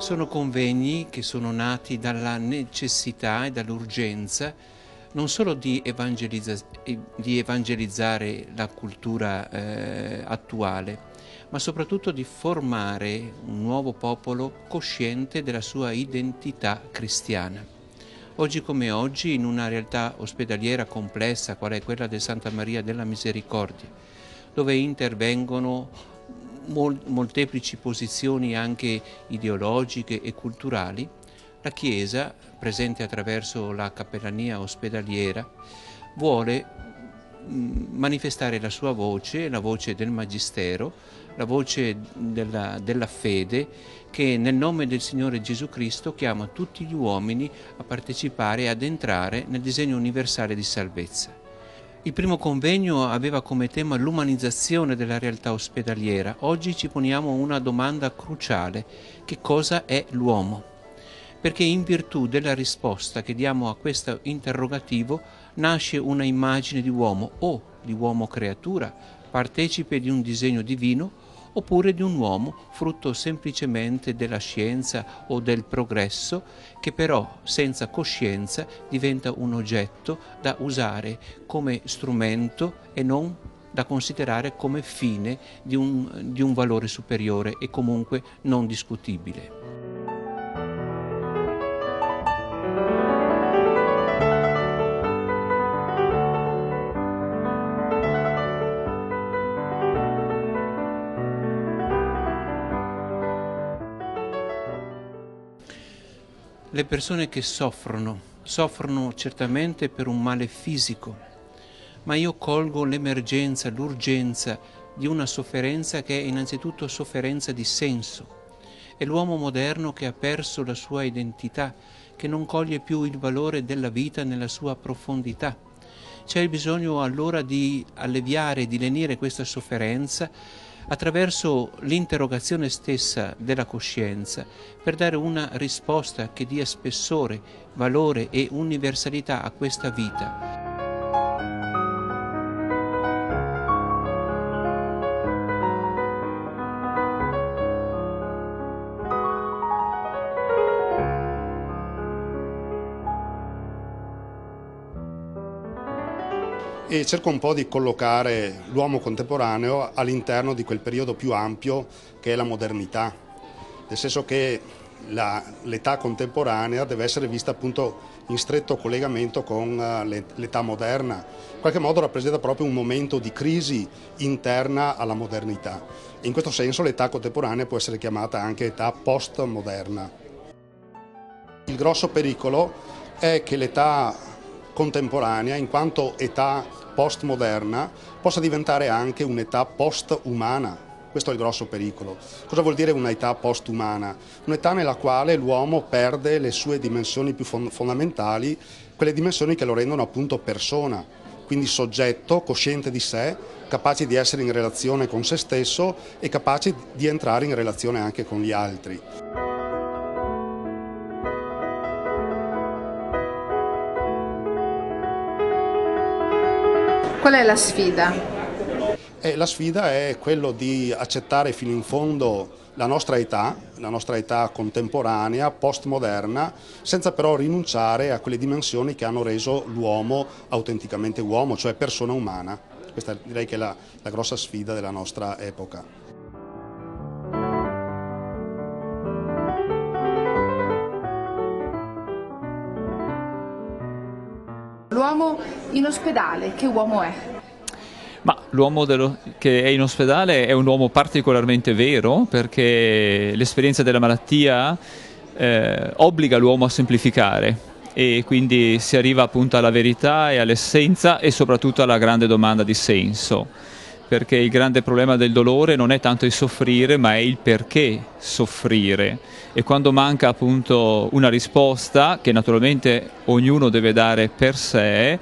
Sono convegni che sono nati dalla necessità e dall'urgenza non solo di evangelizzare la cultura attuale, ma soprattutto di formare un nuovo popolo cosciente della sua identità cristiana. Oggi come oggi, in una realtà ospedaliera complessa qual è quella di Santa Maria della Misericordia, dove intervengono molteplici posizioni anche ideologiche e culturali, la Chiesa, presente attraverso la cappellania ospedaliera, vuole manifestare la sua voce, la voce del Magistero, la voce della fede, che nel nome del Signore Gesù Cristo chiama tutti gli uomini a partecipare e ad entrare nel disegno universale di salvezza. Il primo convegno aveva come tema l'umanizzazione della realtà ospedaliera. Oggi ci poniamo una domanda cruciale: che cosa è l'uomo? Perché in virtù della risposta che diamo a questo interrogativo nasce una immagine di uomo, o di uomo creatura, partecipe di un disegno divino, oppure di un uomo frutto semplicemente della scienza o del progresso, che però senza coscienza diventa un oggetto da usare come strumento e non da considerare come fine di un valore superiore e comunque non discutibile. Le persone che soffrono certamente per un male fisico, ma io colgo l'emergenza, l'urgenza di una sofferenza che è innanzitutto sofferenza di senso. È l'uomo moderno che ha perso la sua identità, che non coglie più il valore della vita nella sua profondità. C'è il bisogno allora di alleviare, di lenire questa sofferenza attraverso l'interrogazione stessa della coscienza, per dare una risposta che dia spessore, valore e universalità a questa vita. E cerco un po' di collocare l'uomo contemporaneo all'interno di quel periodo più ampio che è la modernità, nel senso che l'età contemporanea deve essere vista appunto in stretto collegamento con l'età moderna. In qualche modo rappresenta proprio un momento di crisi interna alla modernità. E in questo senso l'età contemporanea può essere chiamata anche età postmoderna. Il grosso pericolo è che l'età contemporanea, in quanto età postmoderna, possa diventare anche un'età post-umana. Questo è il grosso pericolo. Cosa vuol dire un'età post-umana? Un'età nella quale l'uomo perde le sue dimensioni più fondamentali, quelle dimensioni che lo rendono appunto persona, quindi soggetto, cosciente di sé, capace di essere in relazione con se stesso e capace di entrare in relazione anche con gli altri. Qual è la sfida? La sfida è quello di accettare fino in fondo la nostra età contemporanea, postmoderna, senza però rinunciare a quelle dimensioni che hanno reso l'uomo autenticamente uomo, cioè persona umana. Questa direi che è la grossa sfida della nostra epoca. L'uomo in ospedale, che uomo è? Ma l'uomo che è in ospedale è un uomo particolarmente vero, perché l'esperienza della malattia obbliga l'uomo a semplificare e quindi si arriva appunto alla verità e all'essenza e soprattutto alla grande domanda di senso, perché il grande problema del dolore non è tanto il soffrire, ma è il perché soffrire. E quando manca appunto una risposta, che naturalmente ognuno deve dare per sé,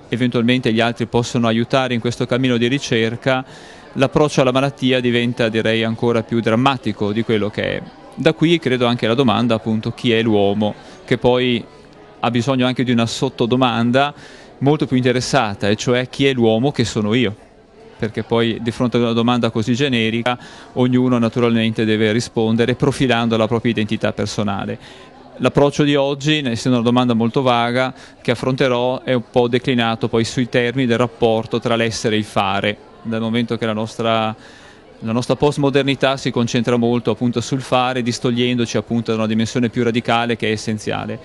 eventualmente gli altri possono aiutare in questo cammino di ricerca, l'approccio alla malattia diventa, direi, ancora più drammatico di quello che è. Da qui credo anche la domanda appunto chi è l'uomo, che poi ha bisogno anche di una sottodomanda molto più interessata, e cioè chi è l'uomo che sono io. perché poi di fronte ad una domanda così generica ognuno naturalmente deve rispondere profilando la propria identità personale. L'approccio di oggi, essendo una domanda molto vaga, che affronterò è un po' declinato poi sui termini del rapporto tra l'essere e il fare, dal momento che la nostra postmodernità si concentra molto appunto sul fare, distogliendoci appunto da una dimensione più radicale che è essenziale.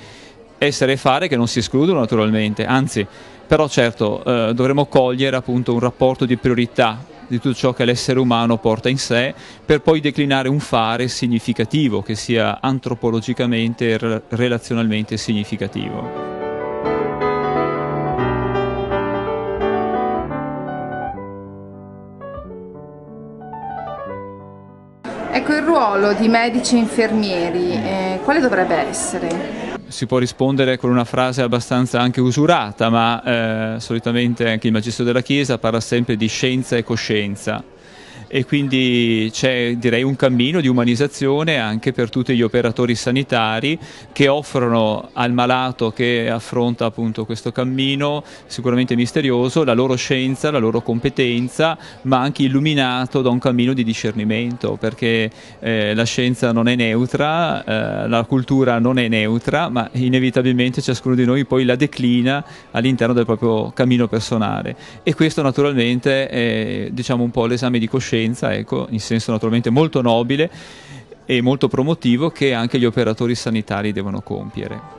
Essere e fare che non si escludono naturalmente, anzi, però certo dovremo cogliere appunto un rapporto di priorità di tutto ciò che l'essere umano porta in sé, per poi declinare un fare significativo, che sia antropologicamente e relazionalmente significativo. Ecco, il ruolo di medici e infermieri, quale dovrebbe essere? Si può rispondere con una frase abbastanza anche usurata, ma solitamente anche il Magistero della Chiesa parla sempre di scienza e coscienza. E quindi c'è, direi, un cammino di umanizzazione anche per tutti gli operatori sanitari che offrono al malato che affronta appunto questo cammino sicuramente misterioso la loro scienza, la loro competenza, ma anche illuminato da un cammino di discernimento, perché la scienza non è neutra, la cultura non è neutra, ma inevitabilmente ciascuno di noi poi la declina all'interno del proprio cammino personale, e questo naturalmente è, diciamo, un po' l'esame di coscienza, ecco, in senso naturalmente molto nobile e molto promotivo, che anche gli operatori sanitari devono compiere.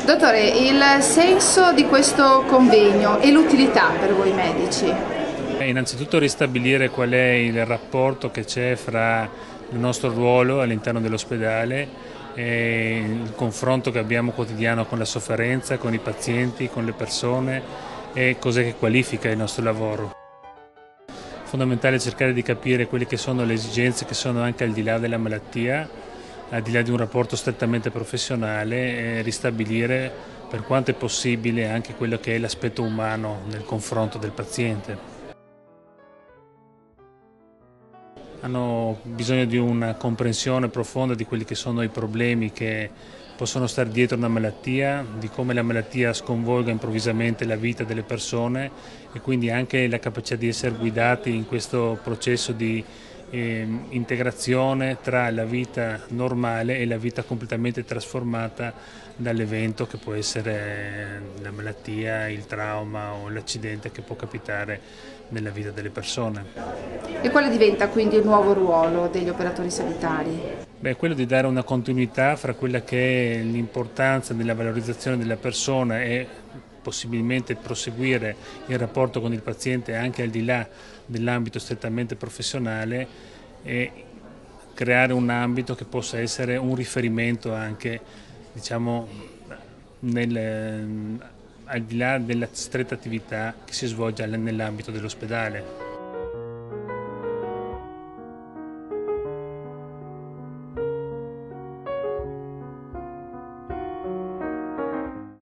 Dottore, il senso di questo convegno e l'utilità per voi medici? Innanzitutto ristabilire qual è il rapporto che c'è fra il nostro ruolo all'interno dell'ospedale e il confronto che abbiamo quotidiano con la sofferenza, con i pazienti, con le persone, e cos'è che qualifica il nostro lavoro. Fondamentale cercare di capire quelle che sono le esigenze che sono anche al di là della malattia, al di là di un rapporto strettamente professionale, e ristabilire per quanto è possibile anche quello che è l'aspetto umano nel confronto del paziente. Hanno bisogno di una comprensione profonda di quelli che sono i problemi che possono stare dietro una malattia, di come la malattia sconvolga improvvisamente la vita delle persone, e quindi anche la capacità di essere guidati in questo processo di integrazione tra la vita normale e la vita completamente trasformata dall'evento che può essere la malattia, il trauma o l'accidente che può capitare nella vita delle persone. E quale diventa quindi il nuovo ruolo degli operatori sanitari? Quello di dare una continuità fra quella che è l'importanza della valorizzazione della persona e possibilmente proseguire il rapporto con il paziente anche al di là dell'ambito strettamente professionale, e creare un ambito che possa essere un riferimento anche, diciamo, al di là della stretta attività che si svolge nell'ambito dell'ospedale.